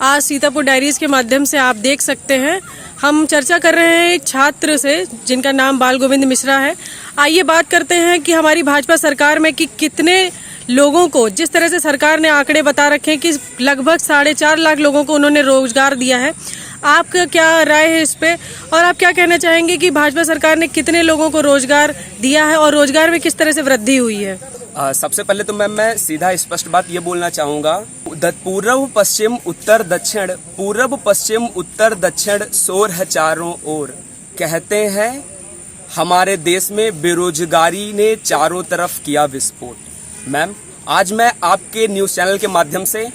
आज सीतापुर डायरीज के माध्यम से आप देख सकते हैं हम चर्चा कर रहे हैं एक छात्र से जिनका नाम बाल गोविंद मिश्रा है। आइए बात करते हैं कि हमारी भाजपा सरकार में कि कितने लोगों को, जिस तरह से सरकार ने आंकड़े बता रखे हैं कि लगभग 4.5 लाख लोगों को उन्होंने रोजगार दिया है। आपका क्या राय है इस पे और आप क्या कहना चाहेंगे कि भाजपा सरकार ने कितने लोगों को रोजगार दिया है और रोजगार में किस तरह से वृद्धि हुई है? सबसे पहले तो मैम मैं सीधा स्पष्ट बात ये बोलना चाहूँगा, पूर्व पश्चिम उत्तर दक्षिण, पूर्व पश्चिम उत्तर दक्षिण शोर है चारों ओर। कहते हैं हमारे देश में बेरोजगारी ने चारों तरफ किया विस्फोट। मैम आज मैं आपके न्यूज़ चैनल के माध्यम से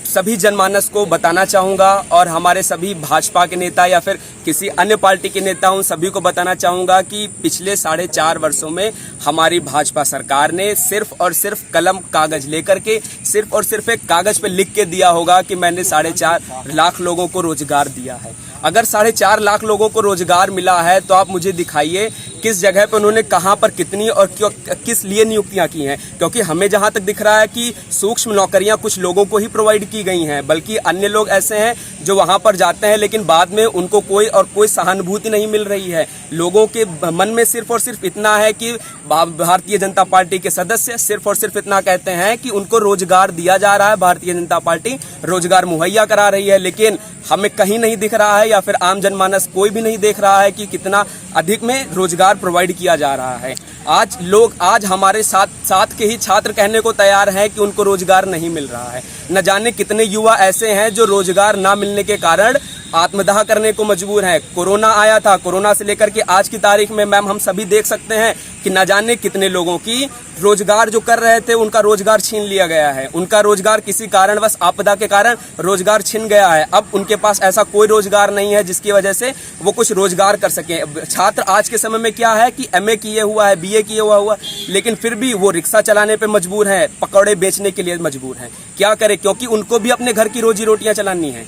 सभी जनमानस को बताना चाहूँगा और हमारे सभी भाजपा के नेता या फिर किसी अन्य पार्टी के नेता हूँ सभी को बताना चाहूँगा कि पिछले 4.5 वर्षों में हमारी भाजपा सरकार ने सिर्फ और सिर्फ कलम कागज लेकर के सिर्फ और सिर्फ एक कागज पे लिख के दिया होगा कि मैंने 4.5 लाख लोगों को रोजगार दिया है। अगर 4.5 लाख लोगों को रोजगार मिला है तो आप मुझे दिखाइए किस जगह पर उन्होंने कहां पर कितनी और किस लिए नियुक्तियां की हैं, क्योंकि हमें जहां तक दिख रहा है कि सूक्ष्म नौकरियां कुछ लोगों को ही प्रोवाइड की गई हैं, बल्कि अन्य लोग ऐसे हैं जो वहां पर जाते हैं लेकिन बाद में उनको कोई सहानुभूति नहीं मिल रही है। लोगों के मन में सिर्फ और सिर्फ इतना है कि भारतीय जनता पार्टी के सदस्य सिर्फ और सिर्फ इतना कहते हैं कि उनको रोजगार दिया जा रहा है, भारतीय जनता पार्टी रोजगार मुहैया करा रही है, लेकिन हमें कहीं नहीं दिख रहा है या फिर आम जनमानस कोई भी नहीं देख रहा है कि कितना अधिक में रोजगार प्रोवाइड किया जा रहा है। आज हमारे साथ के ही छात्र कहने को तैयार हैं कि उनको रोजगार नहीं मिल रहा है। न जाने कितने युवा ऐसे हैं जो रोजगार ना मिलने के कारण आत्मदाह करने को मजबूर हैं। कोरोना आया था, कोरोना से लेकर के आज की तारीख में मैम हम सभी देख सकते हैं कि न जाने कितने लोगों की रोजगार जो कर रहे थे उनका रोजगार छीन लिया गया है। उनका रोजगार किसी कारणवश आपदा के कारण रोजगार छिन गया है। अब उनके पास ऐसा कोई रोजगार नहीं है जिसकी वजह से वो कुछ रोजगार कर सकें। छात्र आज के समय में क्या है कि MA किए हुआ है, BA किए हुआ लेकिन फिर भी वो रिक्शा चलाने पे मजबूर हैं, पकौड़े बेचने के लिए मजबूर हैं। क्या करें, क्योंकि उनको भी अपने घर की रोजी रोटियां चलानी है।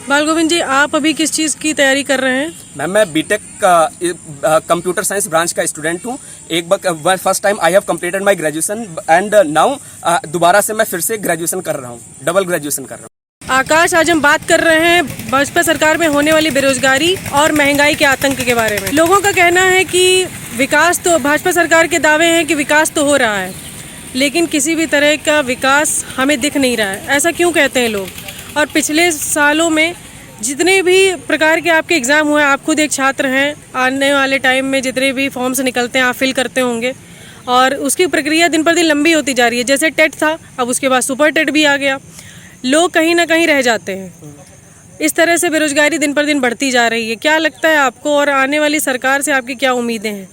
बाल गोविंद जी, आप अभी किस चीज़ की तैयारी कर रहे हैं? मैम मैं बीटेक कंप्यूटर साइंस ब्रांच का स्टूडेंट हूँ। First time I have completed my graduation and now दोबारा से मैं फिर से ग्रेजुएशन कर रहा हूँ, डबल ग्रेजुएशन कर रहा हूँ। आकाश, आज हम बात कर रहे हैं भाजपा सरकार में होने वाली बेरोजगारी और महंगाई के आतंक के बारे में। लोगों का कहना है कि विकास तो, भाजपा सरकार के दावे हैं कि विकास तो हो रहा है लेकिन किसी भी तरह का विकास हमें दिख नहीं रहा है। ऐसा क्यों कहते हैं लोग? और पिछले सालों में जितने भी प्रकार के आपके एग्ज़ाम हुए, आप खुद एक छात्र हैं, आने वाले टाइम में जितने भी फॉर्म्स निकलते हैं आप फिल करते होंगे और उसकी प्रक्रिया दिन पर दिन लंबी होती जा रही है। जैसे टेट था, अब उसके बाद सुपर टेट भी आ गया। लोग कहीं ना कहीं रह जाते हैं। इस तरह से बेरोजगारी दिन पर दिन बढ़ती जा रही है। क्या लगता है आपको और आने वाली सरकार से आपकी क्या उम्मीदें हैं?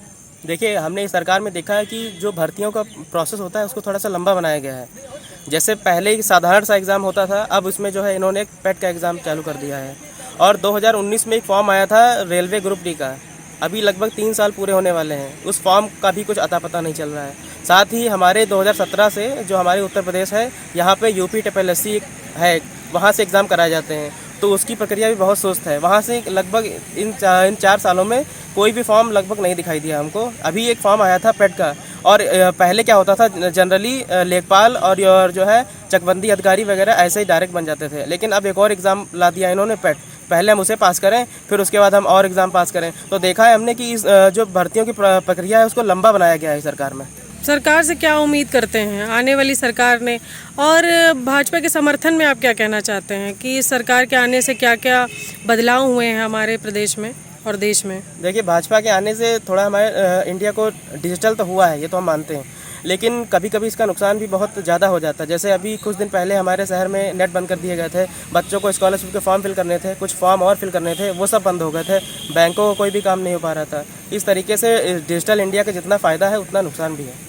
देखिए, हमने इस सरकार में देखा है कि जो भर्तियों का प्रोसेस होता है उसको थोड़ा सा लंबा बनाया गया है। जैसे पहले एक साधारण सा एग्ज़ाम होता था, अब उसमें जो है इन्होंने एक पेट का एग्ज़ाम चालू कर दिया है। और 2019 में एक फॉर्म आया था रेलवे ग्रुप डी का, अभी लगभग 3 साल पूरे होने वाले हैं, उस फॉर्म का भी कुछ अता पता नहीं चल रहा है। साथ ही हमारे 2017 से जो हमारे उत्तर प्रदेश है, यहाँ पे UP-SSC है, वहाँ से एग्ज़ाम कराए जाते हैं, तो उसकी प्रक्रिया भी बहुत सुस्त है। वहाँ से लगभग इन 4 सालों में कोई भी फॉर्म लगभग नहीं दिखाई दिया हमको। अभी एक फॉर्म आया था पेट का, और पहले क्या होता था, जनरली लेखपाल और जो है चकबंदी अधिकारी वगैरह ऐसे ही डायरेक्ट बन जाते थे, लेकिन अब एक और एग्ज़ाम ला दिया इन्होंने पेट। पहले हम उसे पास करें, फिर उसके बाद हम और एग्ज़ाम पास करें। तो देखा है हमने कि इस जो भर्तियों की प्रक्रिया है उसको लंबा बनाया गया है सरकार में। सरकार से क्या उम्मीद करते हैं आने वाली सरकार ने, और भाजपा के समर्थन में आप क्या कहना चाहते हैं कि इस सरकार के आने से क्या क्या बदलाव हुए हैं हमारे प्रदेश में और देश में? देखिए, भाजपा के आने से थोड़ा हमारे इंडिया को डिजिटल तो हुआ है, ये तो हम मानते हैं, लेकिन कभी कभी इसका नुकसान भी बहुत ज़्यादा हो जाता है। जैसे अभी कुछ दिन पहले हमारे शहर में नेट बंद कर दिए गए थे, बच्चों को स्कॉलरशिप के फॉर्म फिल करने थे, कुछ फॉर्म और फिल करने थे, वो सब बंद हो गए थे। बैंकों को कोई भी काम नहीं हो पा रहा था। इस तरीके से डिजिटल इंडिया का जितना फ़ायदा है उतना नुकसान भी है।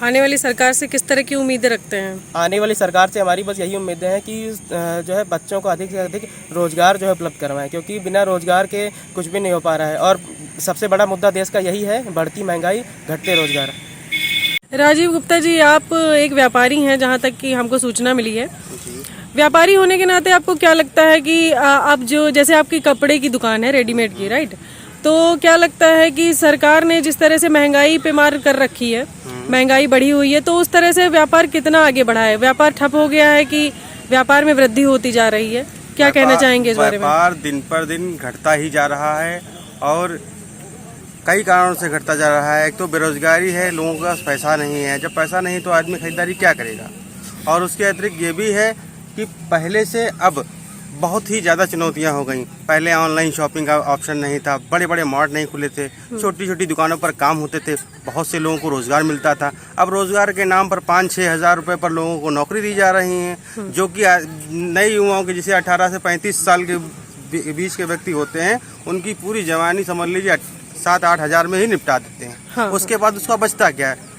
आने वाली सरकार से किस तरह की उम्मीदें रखते हैं? आने वाली सरकार से हमारी बस यही उम्मीदें हैं कि जो है बच्चों को अधिक से अधिक रोज़गार जो है उपलब्ध करवाएं, क्योंकि बिना रोज़गार के कुछ भी नहीं हो पा रहा है। और सबसे बड़ा मुद्दा देश का यही है, बढ़ती महंगाई, घटते रोज़गार। राजीव गुप्ता जी, आप एक व्यापारी हैं जहां तक कि हमको सूचना मिली है। व्यापारी होने के नाते आपको क्या लगता है कि आप जो, जैसे आपकी कपड़े की दुकान है रेडीमेड की, राइट, तो क्या लगता है कि सरकार ने जिस तरह से महंगाई पे मार कर रखी है, महंगाई बढ़ी हुई है, तो उस तरह से व्यापार कितना आगे बढ़ा है? व्यापार ठप हो गया है कि व्यापार में वृद्धि होती जा रही है, क्या कहना चाहेंगे इस बारे में? व्यापार दिन पर दिन घटता ही जा रहा है और कई कारणों से घटता जा रहा है। एक तो बेरोजगारी है, लोगों के पास पैसा नहीं है। जब पैसा नहीं तो आदमी खरीदारी क्या करेगा। और उसके अतिरिक्त ये भी है कि पहले से अब बहुत ही ज़्यादा चुनौतियां हो गई। पहले ऑनलाइन शॉपिंग का ऑप्शन नहीं था, बड़े बड़े मॉल नहीं खुले थे, छोटी छोटी दुकानों पर काम होते थे, बहुत से लोगों को रोज़गार मिलता था। अब रोज़गार के नाम पर 5-6 हज़ार रुपये पर लोगों को नौकरी दी जा रही है, जो कि नए युवाओं के जिसे 18 से 35 साल के बीच के व्यक्ति होते हैं, उनकी पूरी जवानी समझ लीजिए 7-8 हज़ार में ही निपटा देते हैं। हाँ। उसके बाद उसका बचता क्या है?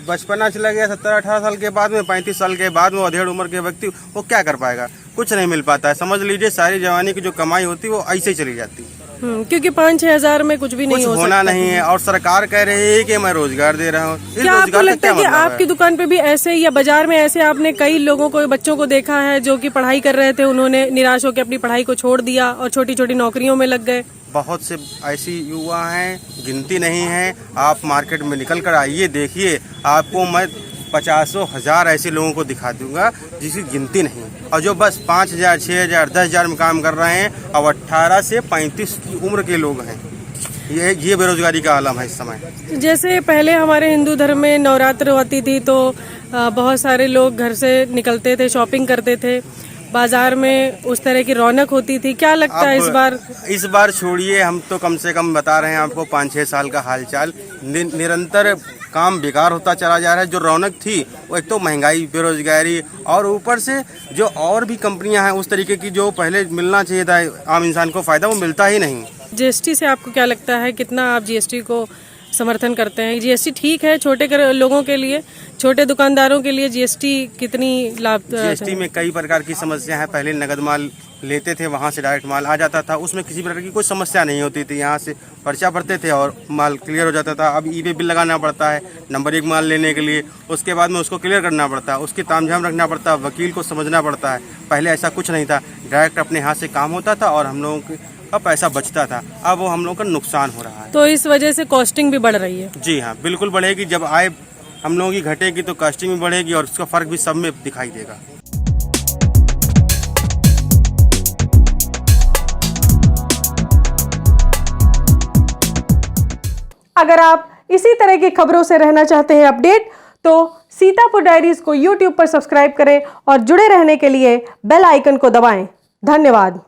बचपना चला गया 17-18 साल के बाद में, 35 साल के बाद में अधेड़ उम्र के व्यक्ति वो क्या कर पाएगा? कुछ नहीं मिल पाता है। समझ लीजिए सारी जवानी की जो कमाई होती है वो ऐसे ही चली जाती है। क्योंकि 5-6 हज़ार में कुछ भी नहीं हो होना नहीं है। और सरकार कह रही है कि मैं रोजगार दे रहा हूँ। क्या आपको लगता है कि आपकी दुकान पे भी ऐसे या बाजार में ऐसे आपने कई लोगों को, बच्चों को देखा है जो कि पढ़ाई कर रहे थे, उन्होंने निराश होकर अपनी पढ़ाई को छोड़ दिया और छोटी छोटी नौकरियों में लग गए? बहुत से ऐसी युवा हैं, गिनती नहीं है। आप मार्केट में निकल कर आइए, देखिए, आपको मैं 50 हज़ार ऐसे लोगों को दिखा दूंगा जिसकी गिनती नहीं। और जो बस 5,000, 6,000, 10,000 में काम कर रहे हैं, अब 18 से 35 की उम्र के लोग हैं। ये बेरोजगारी का आलम है इस समय। जैसे पहले हमारे हिंदू धर्म में नवरात्र होती थी तो बहुत सारे लोग घर से निकलते थे, शॉपिंग करते थे, बाजार में उस तरह की रौनक होती थी। क्या लगता है इस बार छोड़िए, हम तो कम से कम बता रहे हैं आपको 5-6 साल का हालचाल। निरंतर काम बेकार होता चला जा रहा है। जो रौनक थी वो एक तो महंगाई, बेरोजगारी और ऊपर से जो और भी कंपनियां हैं उस तरीके की जो पहले मिलना चाहिए था आम इंसान को फायदा, वो मिलता ही नहीं। जीएसटी से आपको क्या लगता है, कितना आप जीएसटी को समर्थन करते हैं? जीएसटी ठीक है छोटे लोगों के लिए, छोटे दुकानदारों के लिए जीएसटी कितनी लाभ? जीएसटी में कई प्रकार की समस्या है। पहले नगद माल लेते थे, वहाँ से डायरेक्ट माल आ जाता था, उसमें किसी प्रकार की कोई समस्या नहीं होती थी। यहाँ से पर्चा भरते थे और माल क्लियर हो जाता था। अब ई-वे बिल लगाना पड़ता है नंबर 1 माल लेने के लिए, उसके बाद में उसको क्लियर करना पड़ता है, उसकी तामझाम रखना पड़ता है, वकील को समझना पड़ता है। पहले ऐसा कुछ नहीं था, डायरेक्ट अपने हाथ से काम होता था और हम लोगों का पैसा बचता था। अब वो हम लोगों का नुकसान हो रहा है। तो इस वजह से कॉस्टिंग भी बढ़ रही है? जी हाँ, बिल्कुल बढ़ेगी। जब आय हम लोगों की घटेगी तो कॉस्टिंग भी बढ़ेगी और उसका फर्क भी सब में दिखाई देगा। अगर आप इसी तरह की खबरों से रहना चाहते हैं अपडेट, तो सीतापुर डायरीज को YouTube पर सब्सक्राइब करें और जुड़े रहने के लिए बेल आइकन को दबाएं। धन्यवाद।